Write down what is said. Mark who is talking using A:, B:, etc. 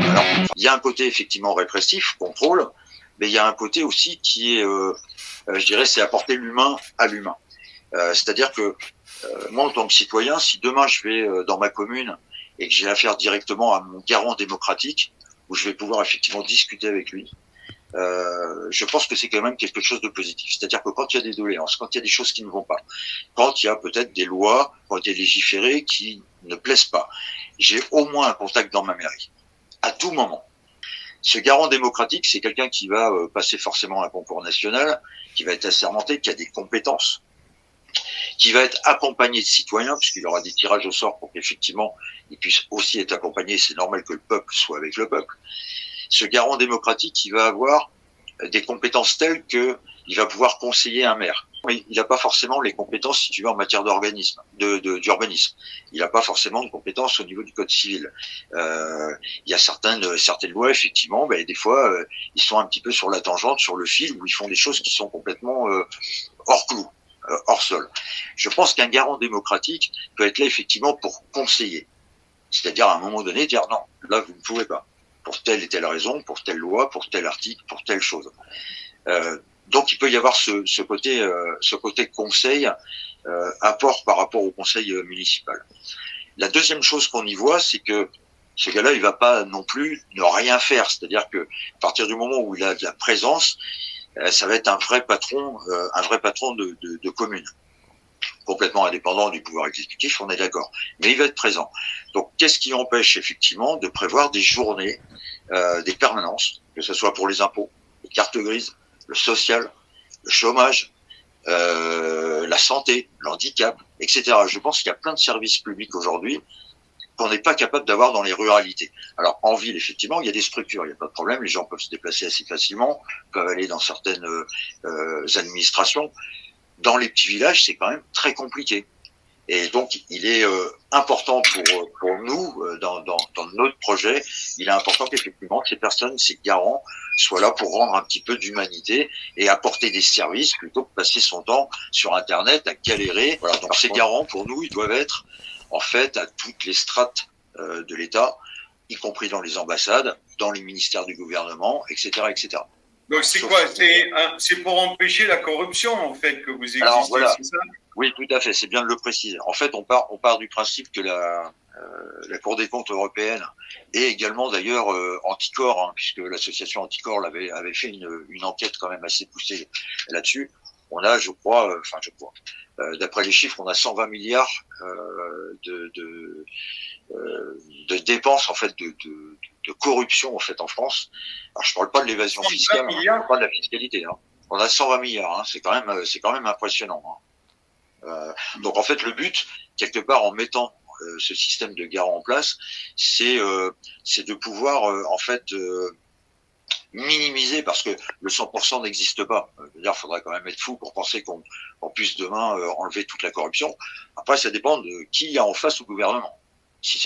A: Alors, il y a un côté effectivement répressif, contrôle, mais il y a un côté aussi qui est, je dirais, c'est apporter l'humain à l'humain. C'est-à-dire que moi, en tant que citoyen, si demain je vais dans ma commune et que j'ai affaire directement à mon garant démocratique, où je vais pouvoir effectivement discuter avec lui, je pense que c'est quand même quelque chose de positif. C'est-à-dire que quand il y a des doléances, quand il y a des choses qui ne vont pas, quand il y a peut-être des lois qui ont été légiférées qui ne plaisent pas, j'ai au moins un contact dans ma mairie, à tout moment. Ce garant démocratique, c'est quelqu'un qui va passer forcément un concours national, qui va être assermenté, qui a des compétences, qui va être accompagné de citoyens, puisqu'il aura des tirages au sort pour qu'effectivement il puisse aussi être accompagné. C'est normal que le peuple soit avec le peuple. Ce garant démocratique, il va avoir des compétences telles que il va pouvoir conseiller un maire. Mais il n'a pas forcément les compétences, si tu veux, en matière d'urbanisme. Il n'a pas forcément de compétences au niveau du code civil. Il y a certaines lois, effectivement, des fois, ils sont un petit peu sur la tangente, sur le fil, où ils font des choses qui sont complètement hors clou, hors sol. Je pense qu'un garant démocratique peut être là, effectivement, pour conseiller. C'est-à-dire, à un moment donné, dire non, là, vous ne pouvez pas. Pour telle et telle raison, pour telle loi, pour tel article, pour telle chose. Donc il peut y avoir ce côté conseil, apport par rapport au conseil municipal. La deuxième chose qu'on y voit, c'est que ce gars-là, il va pas non plus ne rien faire. C'est-à-dire que à partir du moment où il a de la présence, ça va être un vrai patron de commune, complètement indépendant du pouvoir exécutif, on est d'accord. Mais il va être présent. Donc qu'est-ce qui empêche effectivement de prévoir des journées, des permanences, que ce soit pour les impôts, les cartes grises, le social, le chômage, la santé, l'handicap, etc. Je pense qu'il y a plein de services publics aujourd'hui qu'on n'est pas capable d'avoir dans les ruralités. Alors en ville, effectivement, il y a des structures, il n'y a pas de problème, les gens peuvent se déplacer assez facilement, peuvent aller dans certaines administrations. Dans les petits villages, c'est quand même très compliqué. Et donc, il est important pour nous, dans notre projet, il est important qu'effectivement, ces personnes, ces garants, soient là pour rendre un petit peu d'humanité et apporter des services plutôt que passer son temps sur Internet à galérer. Voilà. Donc, ces garants, pour nous, ils doivent être, en fait, à toutes les strates de l'État, y compris dans les ambassades, dans les ministères du gouvernement, etc., etc.
B: Donc, c'est quoi? C'est pour empêcher la corruption, en fait, que vous existez,
A: alors, voilà.
B: C'est ça?
A: Oui, tout à fait, c'est bien de le préciser. En fait, on part du principe que la Cour des comptes européenne et également d'ailleurs Anticor, puisque l'association Anticor avait fait une enquête quand même assez poussée là-dessus. On a, je crois, d'après les chiffres, on a 120 milliards de dépenses en fait de corruption en fait en France. Alors je parle pas de l'évasion fiscale, je parle pas de la fiscalité. On a 120 milliards, c'est quand même impressionnant. Donc en fait le but quelque part en mettant ce système de garant en place, c'est de pouvoir en fait minimiser, parce que le 100% n'existe pas. Il faudrait quand même être fou pour penser qu'on puisse demain enlever toute la corruption. Après ça dépend de qui il y a en face au gouvernement. Si